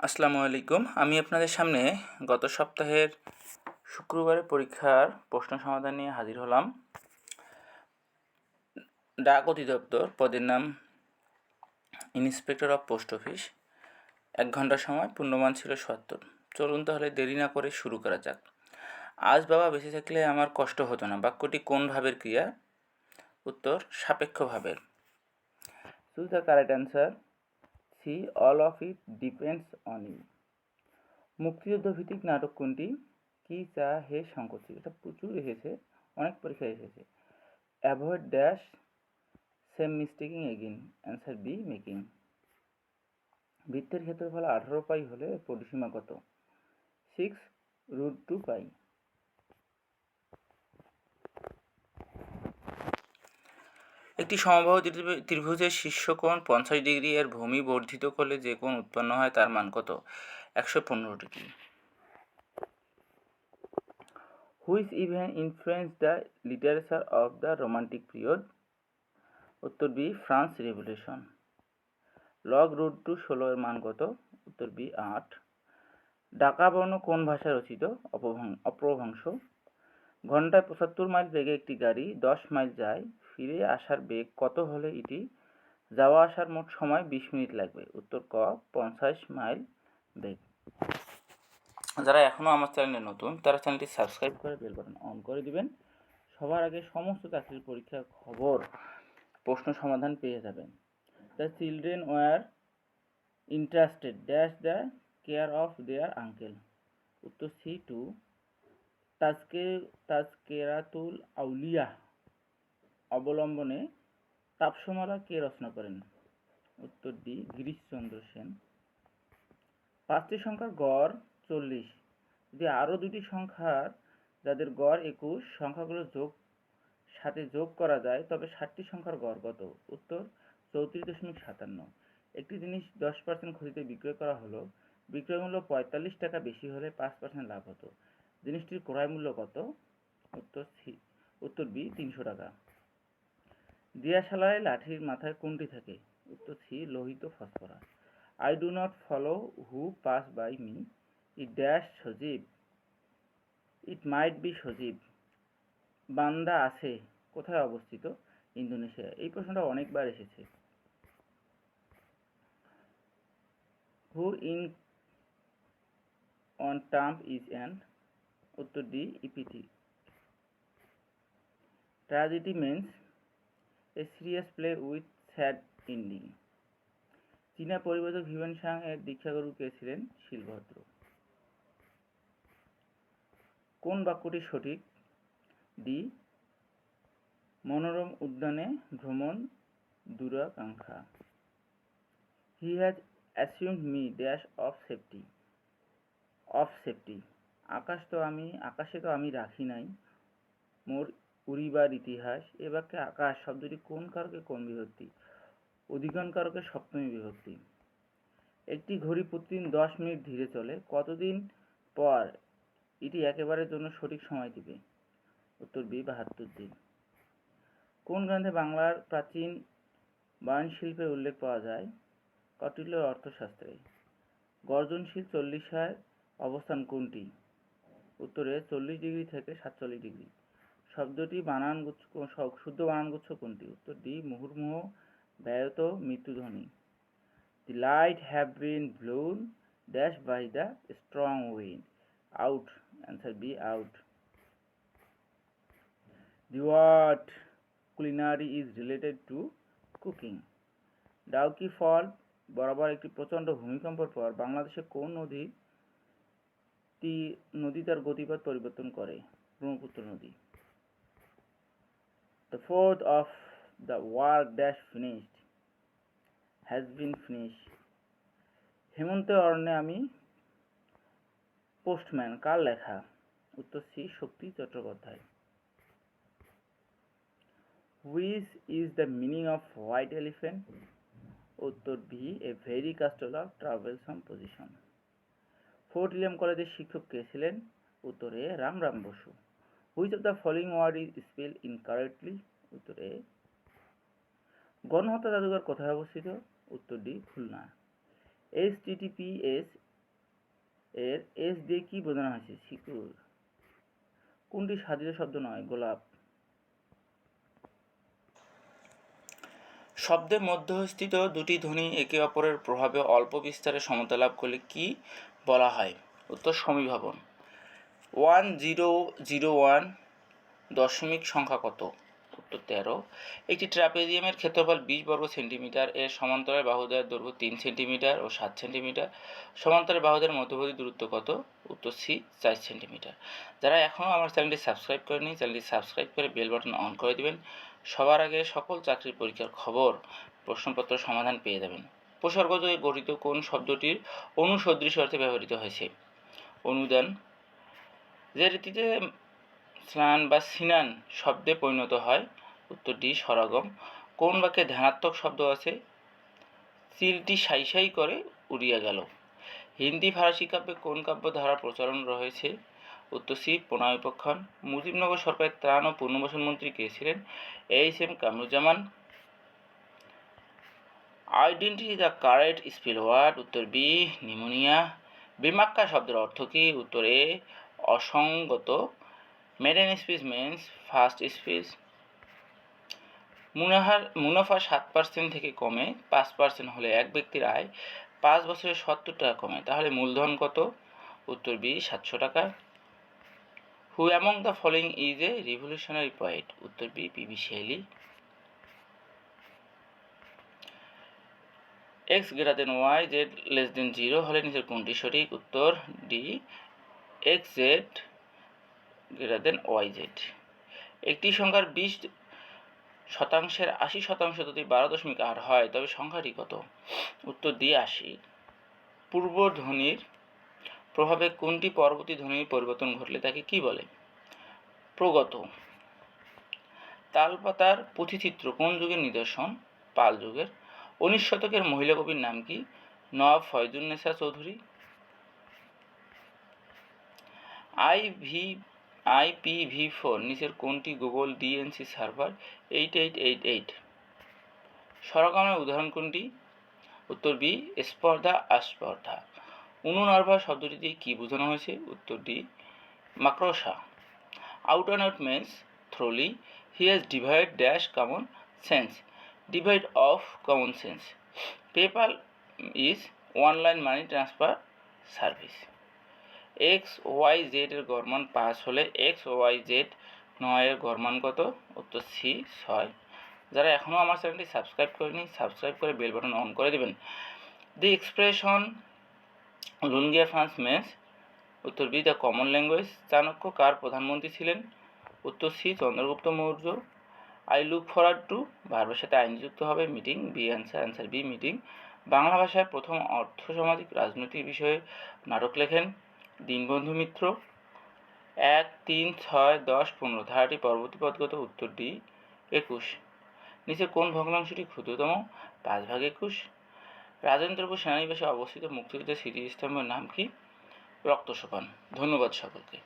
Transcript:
আসসালামু আলাইকুম। আমি আপনাদের সামনে গত সপ্তাহের শুক্রবারের পরীক্ষার প্রশ্ন সমাধান নিয়ে হাজির হলাম। ডাক অধিদপ্তর, পদের নাম ইন্সপেক্টর অফ পোস্ট অফিস। 1 ঘন্টা সময়, পূর্ণমান ছিল 70। চলুন তাহলে দেরি না করে শুরু করা যাক। আজ বাবা বেঁচে থাকলে আমার কষ্ট হতো না। বাক্যটি কোন ভাবের ক্রিয়া? উত্তর সাপেক্ষ ভাবের। Choose the correct answer. C, all of it depends on you. মুক্তিযুদ্ধ ভিত্তিক নাটক কোনটি? কি চা হে শঙ্করটি। এটা প্রচুর এসেছে, অনেক পরীক্ষায় এসেছে। Avoid dash same mistaking again. Answer B, making. বৃত্তের ক্ষেত্রফল 18 পাই হলে পরিসীমা কত? 6√2 পাই। একটি সমবাহু ত্রিভুজের শীর্ষকোণ 50 ডিগ্রি এর ভূমি বর্ধিত করলে যে কোণ উৎপন্ন হয় তার মান কত? 115 degree. Which event influenced the literature of the romantic period? উত্তর বি, ফ্রান্স রেভলিউশন। log√2 16 এর মান কত? উত্তর বি, 8। ডাকা বর্ণ কোন ভাষায় রচিত? অপভ্রংশ। ঘন্টায় 75 মাইল বেগে একটি গাড়ি 10 মাইল যায়, ফিরে আসার বেগ কত হলে এটি যাওয়া আসার মোট সময় 20 মিনিট লাগবে? উত্তর ক, 50 মাইল বেগ। যারা এখনও আমার চ্যানেলে নতুন তারা চ্যানেলটি সাবস্ক্রাইব করে বেল বাটন অন করে দিবেন। সবার আগে সমস্ত চাকরির পরীক্ষার খবর, প্রশ্ন সমাধান পেয়ে যাবেন। The children were interested dash the care of their uncle. উত্তর সি, 2। তাজকেরাতুল আউলিয়া অবলম্বনে তাপসমালা কে রচনা করেন? উত্তর ডি, গিরিশচন্দ্র সেন। 5টি সংখ্যার গড় 40, যদি আরও দুটি সংখ্যার যাদের গড় 21 সংখ্যাগুলো সাথে যোগ করা যায় তবে 60টি সংখ্যার গড় কত? উত্তর 34.57। একটি জিনিস 10% ক্ষতিতে বিক্রয় করা হলো, বিক্রয় মূল্য 45 টাকা বেশি হলে 5% লাভ হতো। জিনিসটির ক্রয় মূল্য কত? উত্তর বি, 300 টাকা। দিয়াশালায় লাঠির মাথায় কোনটি থাকে? উত্তর সি, লোহিত ফসফরাস। I do not follow who pass by me. It dash Sajib. It might be সজীব। বান্দা আছে কোথায় অবস্থিত? ইন্দোনেশিয়া। এই প্রশ্নটা অনেকবার এসেছে। Who in on Trump is an? উত্তর D, EPT. Tragedy means a serious play with sad ending. চীনা পরিবেশক হিউয়েন সাং এর দীক্ষাগুরু কে ছিলেন? শিলভদ্র। কোন বাক্যটি সঠিক? ডি, মনোরম উদ্যানে ভ্রমণ দূরাকাঙ্ক্ষা। He has assumed me dash of safety. আকাশে তো আমি রাখি নাই মোর উড়িবার ইতিহাস। এ বাক্যে আকাশ শব্দটি কোন কারকে কোন বিভক্তি? অধিকরণ কারকে সপ্তমী বিভক্তি। একটি ঘড়ি প্রতিদিন 10 মিনিট ধীরে চলে, কতদিন পর এটি একেবারের জন্য সঠিক সময় দিবে? উত্তর বি, 72 দিন। কোন গ্রন্থে বাংলার প্রাচীন বয়নশিল্পের উল্লেখ পাওয়া যায়? কৌটিল্য অর্থশাস্ত্রে। গর্জনশীল 40 অবস্থান কোনটি? উত্তরে 40 ডিগ্রি থেকে 47 ডিগ্রি। শব্দটি শুদ্ধ বানানগুচ্ছ কোনটি? উত্তর ডি, মুহুর্মুহু ব্যয়ত মৃত্যুধ্বনি। The light have been blown dash by the strong wind. Out. Answer B, out. The word culinary is related to cooking. Dawki ফল বরাবর একটি প্রচণ্ড ভূমিকম্পের পর বাংলাদেশে কোন নদী তার গতিপথ পরিবর্তন করে? ব্রহ্মপুত্র নদী। The fourth of the work dash finished has been finished. হেমন্তের অরণ্যে আমি পোস্টম্যান কার লেখা? উত্তর C, Shakti Chattopadhyay. Which is the meaning of white elephant? উত্তর B, a very castle of troublesome position. Fort William কলেজের শিক্ষক কে ছিলেন? উত্তর এ, Ramram Basu. Which of the following word is spelled incorrectly? উত্তর এ। গণহত্যা জাদুঘর কোথায় অবস্থিত? উত্তর ডি, খুলনা। HTTPS এর এস দিয়ে কি বোঝানো হয়েছে? শিকুর। কোনটি সাধিত শব্দ নয়? গোলাপ। শব্দে মধ্যস্থিত দুটি ধ্বনি একে অপরের প্রভাবে অল্প বিস্তারে সমতা লাভ করলে কি বলা হয়? উত্তর সমীভাবন। 1001 দশমিক সংখ্যা কত? উত্তর 13। একটি ট্রাপেজিয়ামের ক্ষেত্রফল 20 বর্গ সেন্টিমিটার, এর সমান্তরাল বাহুদ্বয়ের দৈর্ঘ্য 3 সেন্টিমিটার ও 7 সেন্টিমিটার। সমান্তরাল বাহুদের মধ্যবর্তী দূরত্ব কত? উত্তর সি 4 সেন্টিমিটার। যারা এখনও আমার চ্যানেলটি সাবস্ক্রাইব করেনি, চ্যানেলটি সাবস্ক্রাইব করে বেল বাটন অন করে দিবেন। সবার আগে সকল চাকরির পরীক্ষার খবর, প্রশ্নপত্র সমাধান পেয়ে যাবেন। উপসর্গ দিয়ে গঠিত কোন শব্দটির অনুসদৃশ অর্থে ব্যবহৃত হয়েছে? অনুদান। যে রীতিতে স্নান বা সিনান শব্দে পরিণত হয়? উত্তর ডি সরাগম। কোন বাক্যে ধ্যানাত্মক শব্দ আছে? চিলটি সাই সাই করে উড়িয়া গেল। হিন্দি ফারসি কাব্যে কোন কাব্য ধারার প্রচলন রয়েছে? উত্তর সি প্রণয়োপাখ্যান। মুজিবনগর সরকারের ত্রাণ ও পুনর্বাসন মন্ত্রী কে ছিলেন? HM. Kamruzzaman. Identity the correct spell word? উত্তর বি নিউমোনিয়া। বিমাক্কা শব্দের অর্থ কি? উত্তর এ অসঙ্গত। Maiden speech means first speech. মুনাফা 7% থেকে কমে 5% হলে এক ব্যক্তির আয় 5 বছরে 70 টাকা কমে, তাহলে মূলধন কত? উত্তর বি 700 টাকা। Who among the following is a revolutionary poet? উত্তর B PB. Shelley. x greater than y, z less than 0 হলে নিচের কোনটি সঠিক? উত্তর D xz greater than yz। একটি সংখ্যার 20% 80% যদি 12.8 হয় তবে সংখ্যাটি কত? উত্তর ডি 80। পূর্বধ্বনির প্রভাবে কোনটি পরবর্তী ধ্বনির পরিবর্তন ঘটলে তাকে কি বলে? প্রগত। তালপাতার পুঁথিচিত্র কোন যুগের নিদর্শন? পাল যুগের। 19 শতকের মহিলা কবির নাম কি? নওয়াব ফয়জুন্নেসা চৌধুরী। IPv4 নিচের কোনটি গুগল ডিএনসি সার্ভার? 8888। স্বরগমের উদাহরণ কোনটি? উত্তর বি স্পর্ধা আস্পর্ধা। অনুনার্ভাস শব্দটি দিয়ে কি বোঝানো হয়েছে? উত্তর ডি মাকড়সা। Out and out means thoroughly. He has divide dash common sense, divide of common sense. PayPal is online money transfer service. XYZ এর গড়মান 5 হলে XYZ 9 এর গড়মান কত? উত্তর সি 6। যারা এখনও আমার চ্যানেলটি সাবস্ক্রাইব করেনি, সাবস্ক্রাইব করে বেল বাটন অন করে দেবেন। The expression lingua franca means? উত্তর B the common language. Chanakya কার প্রধানমন্ত্রী ছিলেন? উত্তর C Chandragupta Maurya. I look forward to ভার্বের সাথে আইন যুক্ত হবে meeting, B answer B meeting. Bangla ভাষায় প্রথম অর্থসামাজিক রাজনৈতিক বিষয়ে নাটক লেখেন দীনবন্ধু মিত্র। 1, 3, 6, 10, 15 ধারাটি পরবর্তী পদগত? উত্তর ডি 21। নিচে কোন ভগ্নাংশটি ক্ষুদ্রতম? 5/21। রাজেন্দ্রপুর সেনানিবাসে অবস্থিত মুক্তিযুদ্ধের স্মৃতিস্তম্ভের নাম কি? রক্তসোপান। ধন্যবাদ সকলকে।